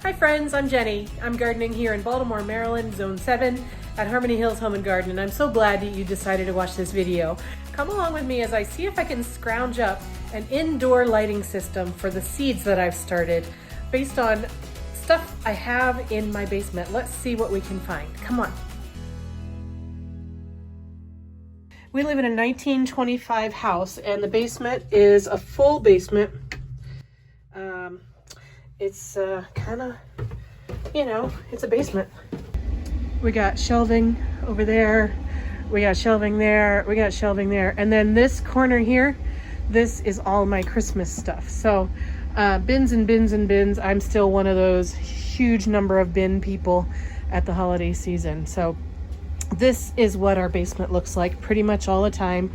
Hi friends, I'm Jenny. I'm gardening here in Baltimore, Maryland, Zone 7 at Harmony Hills Home and Garden, and I'm so glad that you decided to watch this video. Come along with me as I see if I can scrounge up an indoor lighting system for the seeds that I've started based on stuff I have in my basement. Let's see what we can find. Come on. We live in a 1925 house, and the basement is a full basement. It's kind of, you know, it's a basement. We got shelving over there, we got shelving there, we got shelving there, and then this corner here, this is all my Christmas stuff. So bins and bins and bins. I'm still one of those huge number of bin people at the holiday season. So this is what our basement looks like pretty much all the time.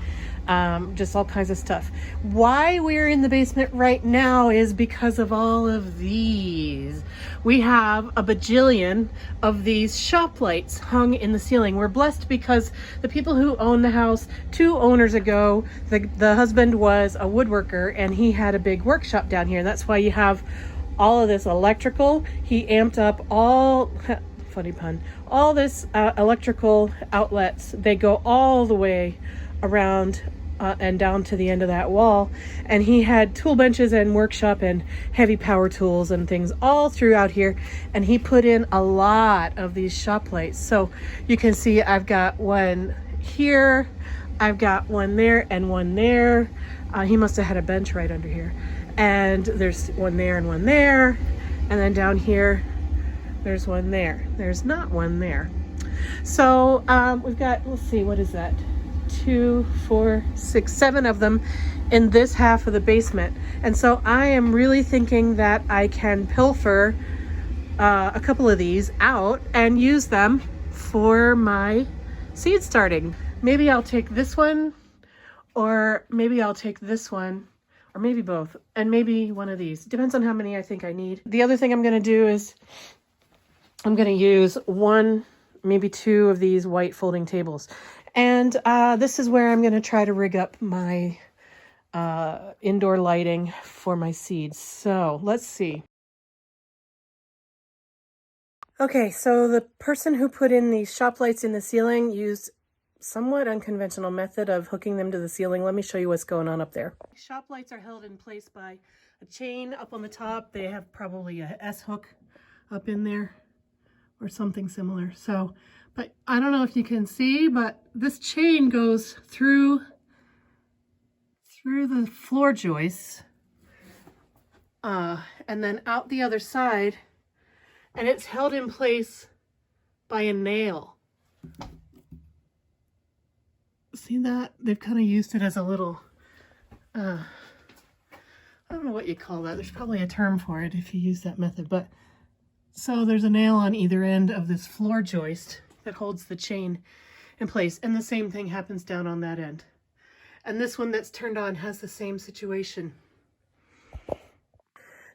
Just all kinds of stuff. Why we're in the basement right now is because of all of these. We have a bajillion of these shop lights hung in the ceiling. We're blessed because the people who own the house 2 owners ago, the husband was a woodworker and he had a big workshop down here. That's why you have all of this electrical. He amped up all, funny pun, all this electrical outlets. They go all the way around and down to the end of that wall, and he had tool benches and workshop and heavy power tools and things all throughout here, and he put in a lot of these shop lights. So you can see I've got one here, I've got one there and one there. He must have had a bench right under here, and there's one there and one there, and then down here there's one there. There's not one there. So we've got, let's see, what is that? 2, 4, 6, 7 of them in this half of the basement. And so I am really thinking that I can pilfer a couple of these out and use them for my seed starting. Maybe I'll take this one, or maybe I'll take this one, or maybe both, and maybe one of these. Depends on how many I think I need. The other thing I'm going to do is I'm going to use 1, maybe 2 of these white folding tables. And this is where I'm going to try to rig up my indoor lighting for my seeds. So let's see. Okay, so the person who put in these shop lights in the ceiling used somewhat unconventional method of hooking them to the ceiling. Let me show you what's going on up there. Shop lights are held in place by a chain up on the top. They have probably a S-hook up in there or something similar. So, but I don't know if you can see, but this chain goes through the floor joists and then out the other side, and it's held in place by a nail. See that? They've kind of used it as a little, I don't know what you call that. There's probably a term for it if you use that method, but so there's a nail on either end of this floor joist that holds the chain in place, and the same thing happens down on that end. And this one that's turned on has the same situation.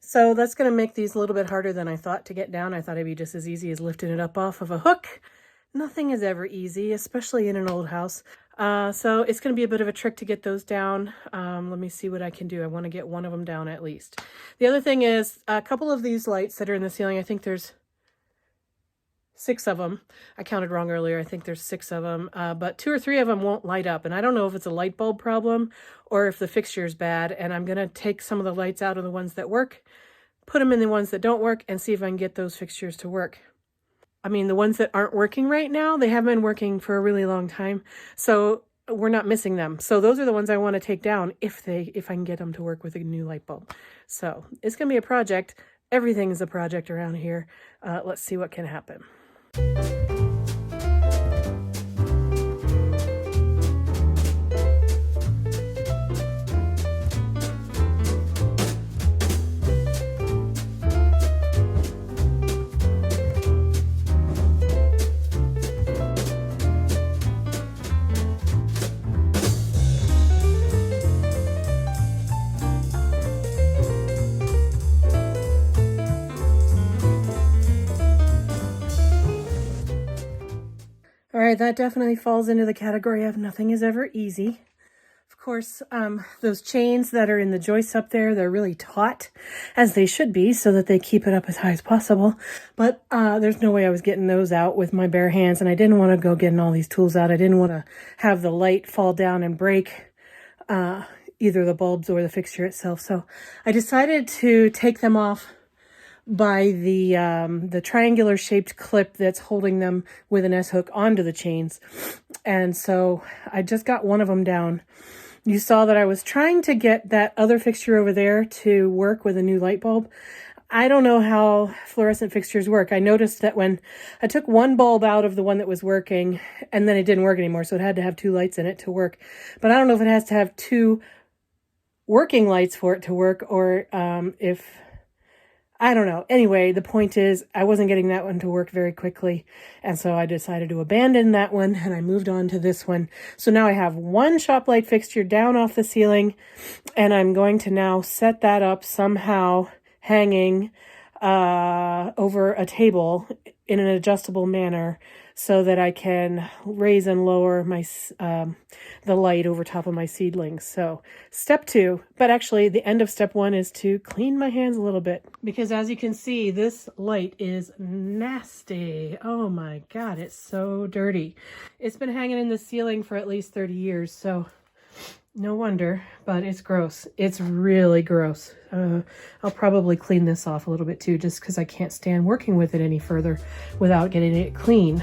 So that's going to make these a little bit harder than I thought to get down. I thought it'd be just as easy as lifting it up off of a hook. Nothing is ever easy, especially in an old house. So it's going to be a bit of a trick to get those down. Let me see what I can do. I want to get one of them down at least. The other thing is a couple of these lights that are in the ceiling. I think there's 6 of them. I counted wrong earlier. I think there's 6 of them, but 2 or 3 of them won't light up. And I don't know if it's a light bulb problem or if the fixture is bad. And I'm going to take some of the lights out of the ones that work, put them in the ones that don't work, and see if I can get those fixtures to work. I mean, the ones that aren't working right now, they have been working for a really long time. So we're not missing them. So those are the ones I want to take down if I can get them to work with a new light bulb. So it's going to be a project. Everything's a project around here. Let's see what can happen. All right, that definitely falls into the category of nothing is ever easy. Of course, those chains that are in the joists up there, they're really taut, as they should be, so that they keep it up as high as possible. But there's no way I was getting those out with my bare hands, and I didn't want to go getting all these tools out. I didn't want to have the light fall down and break either the bulbs or the fixture itself. So I decided to take them off by the triangular shaped clip that's holding them with an S-hook onto the chains. And so I just got one of them down. You saw that I was trying to get that other fixture over there to work with a new light bulb. I don't know how fluorescent fixtures work. I noticed that when I took one bulb out of the one that was working, and then it didn't work anymore, so it had to have two lights in it to work. But I don't know if it has to have two working lights for it to work, or if... I don't know. Anyway, the point is I wasn't getting that one to work very quickly. And so I decided to abandon that one and I moved on to this one. So now I have one shop light fixture down off the ceiling, and I'm going to now set that up somehow hanging over a table in an adjustable manner so that I can raise and lower my the light over top of my seedlings. So step 2, but actually the end of step 1 is to clean my hands a little bit, because as you can see, this light is nasty. Oh my God, it's so dirty. It's been hanging in the ceiling for at least 30 years, so no wonder, but it's gross. It's really gross. I'll probably clean this off a little bit too, just because I can't stand working with it any further without getting it clean.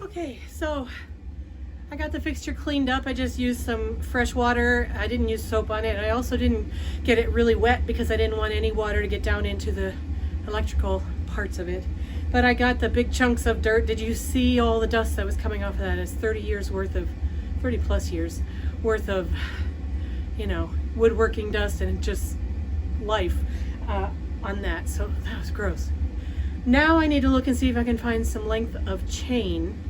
Okay, so I got the fixture cleaned up. I just used some fresh water. I didn't use soap on it. I also didn't get it really wet because I didn't want any water to get down into the electrical parts of it. But I got the big chunks of dirt. Did you see all the dust that was coming off of that? It's 30 years worth of, 30 plus years worth of, you know, woodworking dust and just life on that. So that was gross. Now I need to look and see if I can find some length of chain,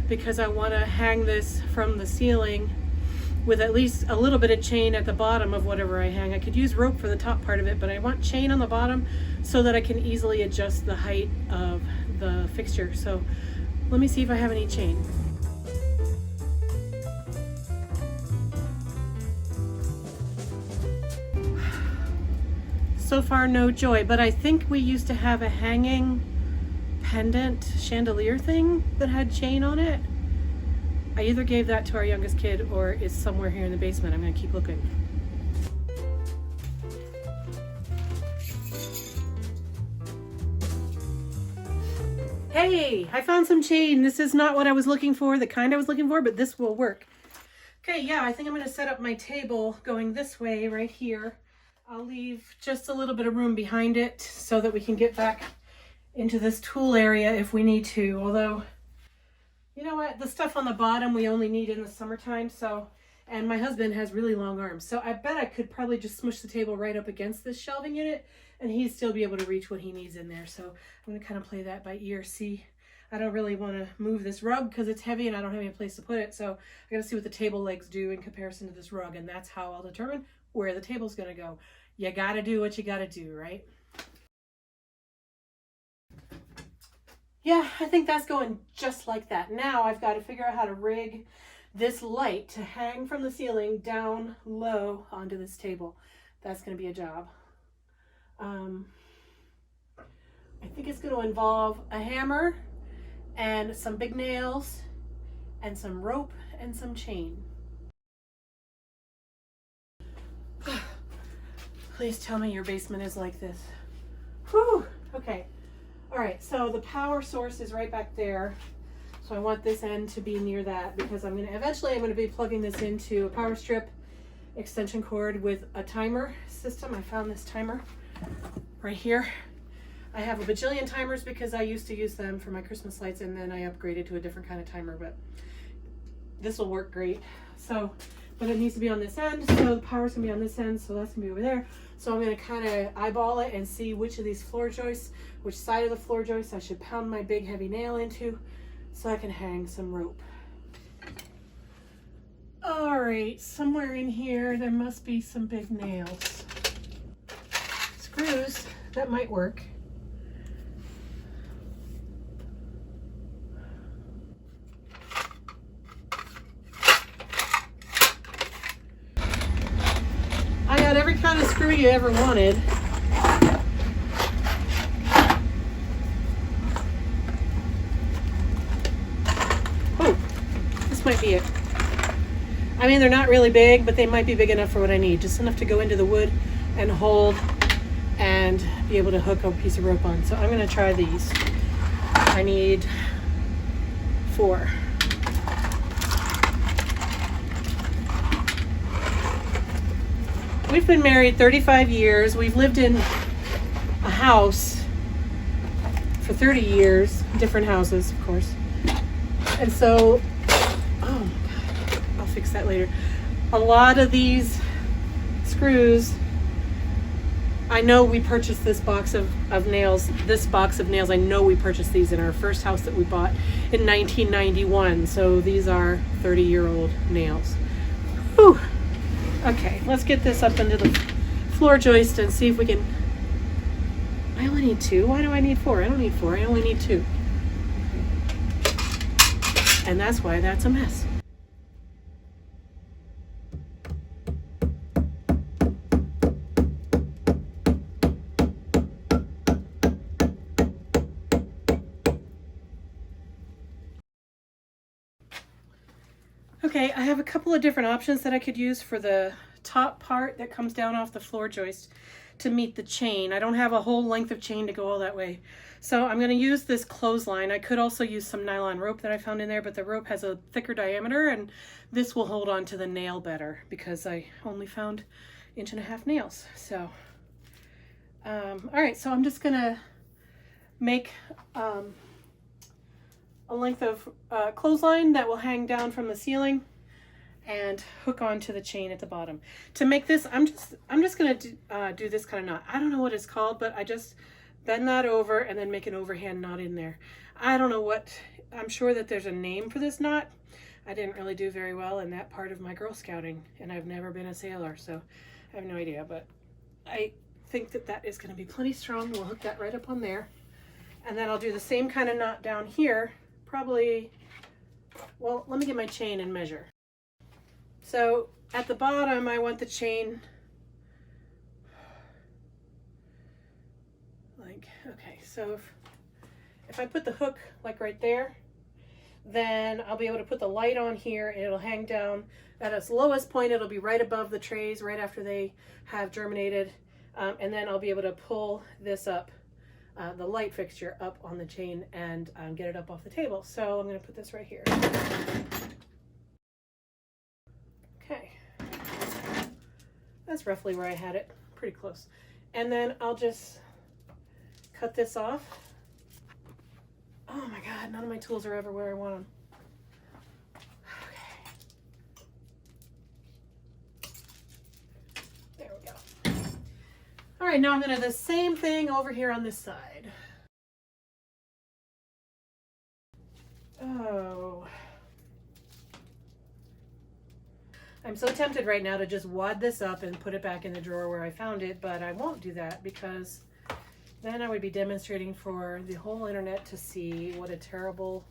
because I want to hang this from the ceiling with at least a little bit of chain at the bottom of whatever I hang. I could use rope for the top part of it, but I want chain on the bottom so that I can easily adjust the height of the fixture. So let me see if I have any chain. So far, no joy, but I think we used to have a hanging pendant chandelier thing that had chain on it. I either gave that to our youngest kid or it's somewhere here in the basement. I'm gonna keep looking. Hey, I found some chain. This is not what I was looking for, the kind I was looking for, but this will work. Okay, yeah, I think I'm gonna set up my table going this way right here. I'll leave just a little bit of room behind it so that we can get back into this tool area if we need to. Although, you know what, the stuff on the bottom we only need in the summertime. So, and my husband has really long arms, so I bet I could probably just smush the table right up against this shelving unit and he'd still be able to reach what he needs in there. So I'm gonna kind of play that by ear. See, I don't really want to move this rug because it's heavy and I don't have any place to put it. So I gotta see what the table legs do in comparison to this rug, and that's how I'll determine where the table's gonna go. You gotta do what you gotta do, right? Yeah, I think that's going just like that. Now I've got to figure out how to rig this light to hang from the ceiling down low onto this table. That's going to be a job. I think it's going to involve a hammer and some big nails and some rope and some chain. Please tell me your basement is like this. Whew, okay. All right, so the power source is right back there. So I want this end to be near that because eventually I'm gonna be plugging this into a power strip extension cord with a timer system. I found this timer right here. I have a bajillion timers because I used to use them for my Christmas lights, and then I upgraded to a different kind of timer, but this will work great. So, but it needs to be on this end, so the power's gonna be on this end, so that's gonna be over there. So I'm gonna kind of eyeball it and see which of these floor joists, which side of the floor joist I should pound my big heavy nail into so I can hang some rope. All right, somewhere in here, there must be some big nails. Screws, that might work. I got every kind of screw you ever wanted. Oh, this might be it. I mean, they're not really big, but they might be big enough for what I need. Just enough to go into the wood and hold and be able to hook a piece of rope on. So I'm gonna try these. I need 4. We've been married 35 years. We've lived in a house for 30 years, different houses, of course. And so, oh my God, I'll fix that later. A lot of these screws, I know we purchased this box of nails, I know we purchased these in our first house that we bought in 1991. So these are 30-year-old nails. Whew. Okay, let's get this up into the floor joist and see if we can. I only need 2. Why do I need 4? I don't need 4. I only need 2. And that's why that's a mess. Okay, I have a couple of different options that I could use for the top part that comes down off the floor joist to meet the chain. I don't have a whole length of chain to go all that way. So I'm going to use this clothesline. I could also use some nylon rope that I found in there, but the rope has a thicker diameter and this will hold on to the nail better because I only found 1.5 inch nails. So, all right, so I'm just going to make a length of clothesline that will hang down from the ceiling and hook onto the chain at the bottom. To make this, I'm just gonna do this kind of knot. I don't know what it's called, but I just bend that over and then make an overhand knot in there. I don't know what, I'm sure that there's a name for this knot. I didn't really do very well in that part of my Girl Scouting, and I've never been a sailor, so I have no idea, but I think that that is gonna be plenty strong. We'll hook that right up on there. And then I'll do the same kind of knot down here. Probably, well, let me get my chain and measure. So at the bottom, I want the chain like, okay, so if I put the hook like right there, then I'll be able to put the light on here and it'll hang down. At its lowest point, it'll be right above the trays, right after they have germinated. And then I'll be able to pull this up, the light fixture up on the chain and get it up off the table. So I'm going to put this right here. Okay. That's roughly where I had it, pretty close. And then I'll just cut this off. Oh my God, none of my tools are ever where I want them. Okay. There we go. All right, now I'm gonna do the same thing over here on this side. Oh. I'm so tempted right now to just wad this up and put it back in the drawer where I found it, but I won't do that because then I would be demonstrating for the whole internet to see what a terrible,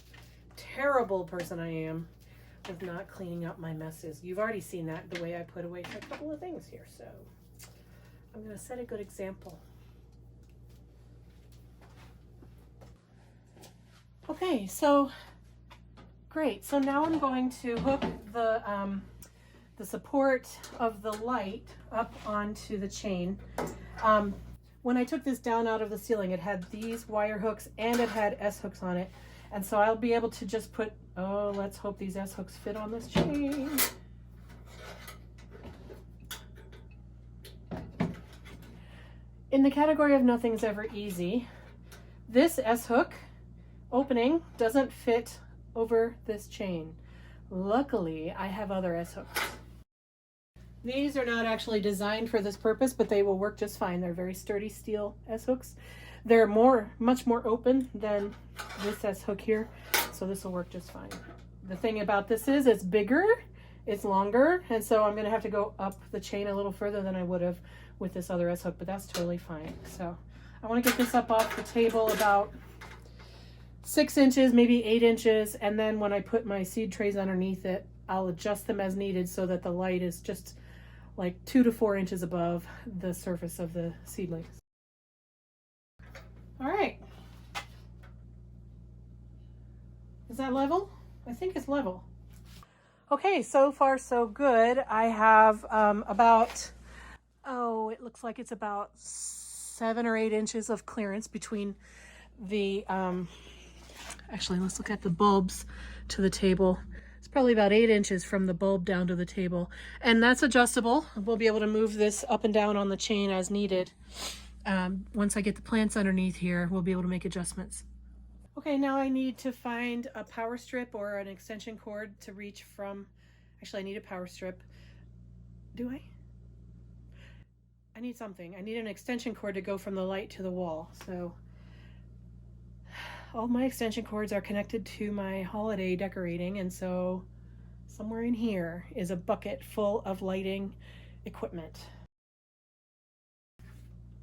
terrible person I am with not cleaning up my messes. You've already seen that, the way I put away a couple of things here, so I'm going to set a good example. Okay, so great. So now I'm going to hook the support of the light up onto the chain. When I took this down out of the ceiling, it had these wire hooks and it had S hooks on it. And so I'll be able to just put, oh, let's hope these S hooks fit on this chain. In the category of nothing's ever easy, this S hook opening doesn't fit over this chain. Luckily, I have other S hooks. These are not actually designed for this purpose, but they will work just fine. They're very sturdy steel S hooks. They're much more open than this S hook here, so this will work just fine. The thing about this is it's bigger it's longer, and so I'm gonna have to go up the chain a little further than I would have with this other S hook, but that's totally fine. So I want to get this up off the table about 6 inches, maybe 8 inches, and then when I put my seed trays underneath it, I'll adjust them as needed so that the light is just like 2 to 4 inches above the surface of the seedlings. All right. Is that level? I think it's level. Okay, so far so good. I have about, it looks like it's about 7 or 8 inches of clearance between the, actually let's look at the bulbs to the table. It's probably about 8 inches from the bulb down to the table. And that's adjustable. We'll be able to move this up and down on the chain as needed. Once I get the plants underneath here, we'll be able to make adjustments. Okay, now I need to find a power strip or an extension cord to reach from. Actually, I need a power strip. Do I? I need something. I need an extension cord to go from the light to the wall. So all my extension cords are connected to my holiday decorating, and so somewhere in here is a bucket full of lighting equipment.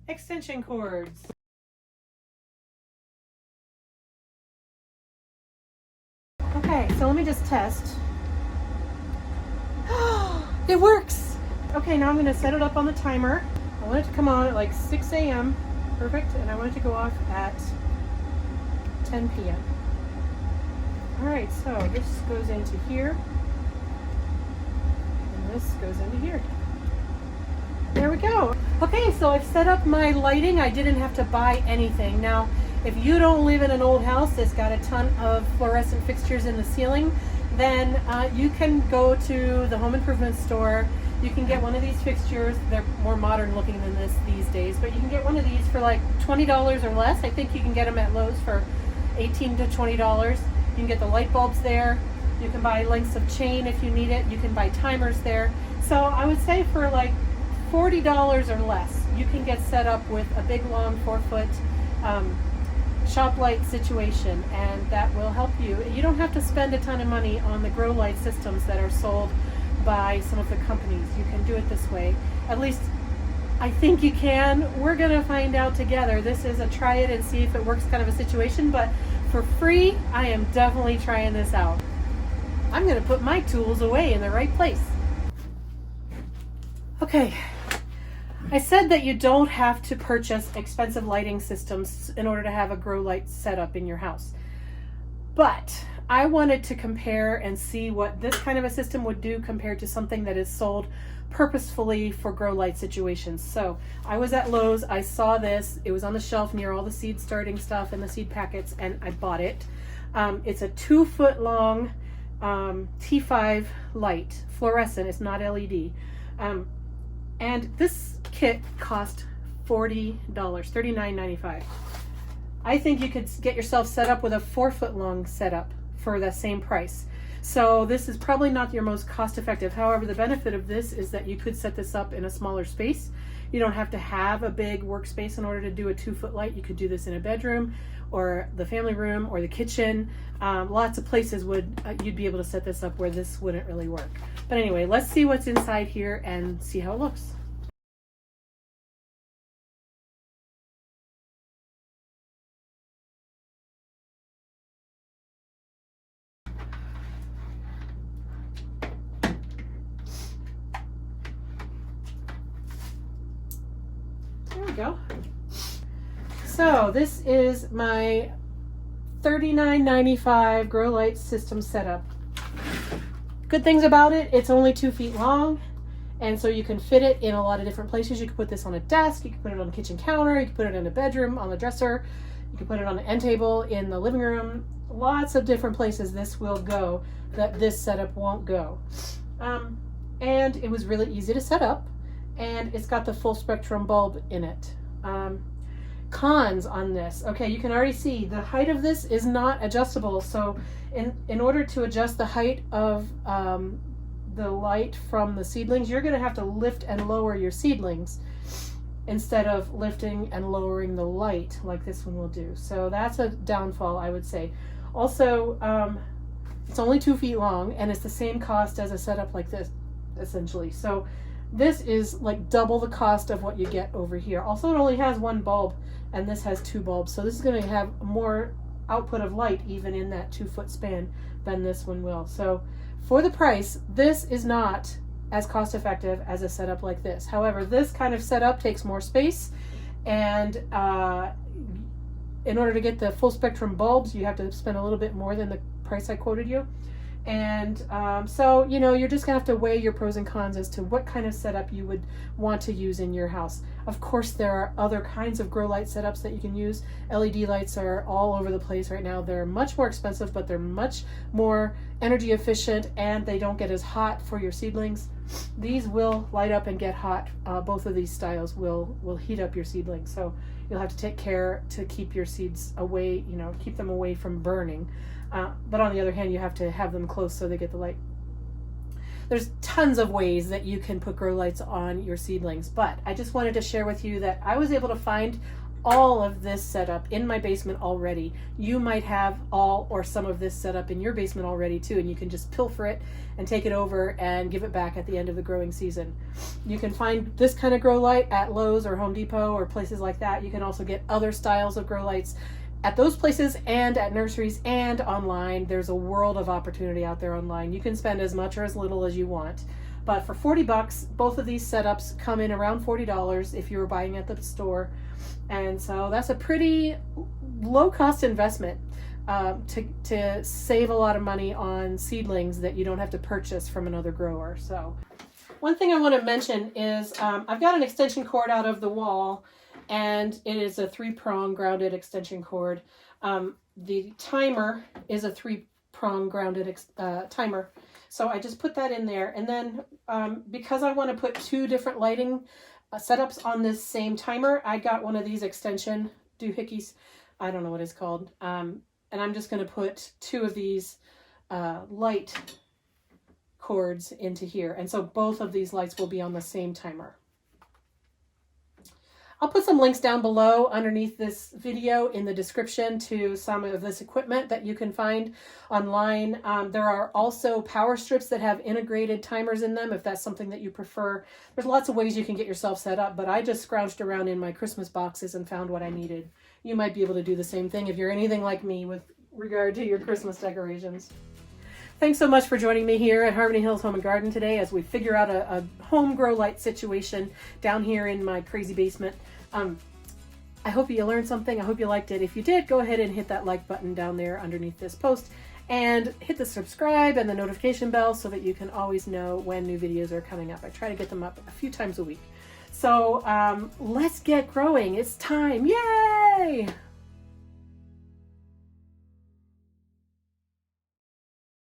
Extension cords. Okay, so let me just test. It works! Okay, now I'm going to set it up on the timer. I want it to come on at like 6 a.m. Perfect. And I want it to go off at 10 p.m. Alright, so this goes into here. And this goes into here. There we go. Okay, so I've set up my lighting. I didn't have to buy anything. Now, if you don't live in an old house that's got a ton of fluorescent fixtures in the ceiling, then you can go to the home improvement store. You can get one of these fixtures. They're more modern looking than this these days, but you can get one of these for like $20 or less. I think you can get them at Lowe's for $18 to $20. You can get the light bulbs there. You can buy lengths of chain if you need it. You can buy timers there. So I would say for like $40 or less, you can get set up with a big long 4-foot shop light situation, and that will help you. You don't have to spend a ton of money on the grow light systems that are sold by some of the companies. You can do it this way. At least I think you can. We're gonna find out together. This is a try it and see if it works kind of a situation, but for free, I am definitely trying this out. I'm gonna put my tools away in the right place. Okay. I said that you don't have to purchase expensive lighting systems in order to have a grow light set up in your house. But I wanted to compare and see what this kind of a system would do compared to something that is sold purposefully for grow light situations. So I was at Lowe's, I saw this, it was on the shelf near all the seed starting stuff and the seed packets, and I bought it. It's a 2-foot long T5 light, fluorescent, it's not LED. And this kit cost $40, $39.95. I think you could get yourself set up with a 4-foot long setup for the same price. So this is probably not your most cost effective. However, the benefit of this is that you could set this up in a smaller space. You don't have to have a big workspace in order to do a 2-foot light. You could do this in a bedroom or the family room or the kitchen. Lots of places you'd be able to set this up where this wouldn't really work. But anyway, let's see what's inside here and see how it looks. There we go. So this is my $39.95 grow light system setup. Good things about it, it's only 2 feet long, and so you can fit it in a lot of different places. You can put this on a desk, you can put it on the kitchen counter, you can put it in a bedroom, on the dresser, you can put it on an end table, in the living room. Lots of different places this will go that this setup won't go. And it was really easy to set up, and it's got the full spectrum bulb in it. Cons on this. Okay, you can already see the height of this is not adjustable. So in order to adjust the height of the light from the seedlings, you're going to have to lift and lower your seedlings instead of lifting and lowering the light like this one will do. So that's a downfall, I would say. Also, It's only 2 feet long, and it's the same cost as a setup like this, essentially. So this is like double the cost of what you get over here. Also, it only has 1 bulb, and this has 2 bulbs. So this is going to have more output of light even in that 2-foot span than this one will. So for the price, this is not as cost effective as a setup like this. However, this kind of setup takes more space, and in order to get the full spectrum bulbs, you have to spend a little bit more than the price I quoted you. And so, you know, you're just gonna have to weigh your pros and cons as to what kind of setup you would want to use in your house. Of course, there are other kinds of grow light setups that you can use. LED lights are all over the place right now. They're much more expensive, but they're much more energy efficient, and they don't get as hot for your seedlings. These will light up and get hot. Both of these styles will heat up your seedlings. So you'll have to take care to keep your seeds away, you know, keep them away from burning. But on the other hand, you have to have them close so they get the light. There's tons of ways that you can put grow lights on your seedlings, but I just wanted to share with you that I was able to find all of this setup in my basement already. You might have all or some of this setup in your basement already too, and you can just pilfer it and take it over and give it back at the end of the growing season. You can find this kind of grow light at Lowe's or Home Depot or places like that. You can also get other styles of grow lights at those places and at nurseries and online. There's a world of opportunity out there online. You can spend as much or as little as you want. But for 40 bucks, both of these setups come in around $40 if you were buying at the store. And so that's a pretty low cost investment to save a lot of money on seedlings that you don't have to purchase from another grower. So one thing I want to mention is I've got an extension cord out of the wall, and it is a 3-prong grounded extension cord. The timer is a 3-prong grounded timer. So I just put that in there. And then because I want to put 2 different lighting setups on this same timer, I got one of these extension doohickeys. I don't know what it's called. And I'm just going to put 2 of these light cords into here. And so both of these lights will be on the same timer. I'll put some links down below underneath this video in the description to some of this equipment that you can find online. There are also power strips that have integrated timers in them if that's something that you prefer. There's lots of ways you can get yourself set up, but I just scrounged around in my Christmas boxes and found what I needed. You might be able to do the same thing if you're anything like me with regard to your Christmas decorations. Thanks so much for joining me here at Harmony Hills Home and Garden today as we figure out a home grow light situation down here in my crazy basement. I hope you learned something. I hope you liked it. If you did, go ahead and hit that like button down there underneath this post, and hit the subscribe and the notification bell so that you can always know when new videos are coming up. I try to get them up a few times a week. So let's get growing. It's time. Yay!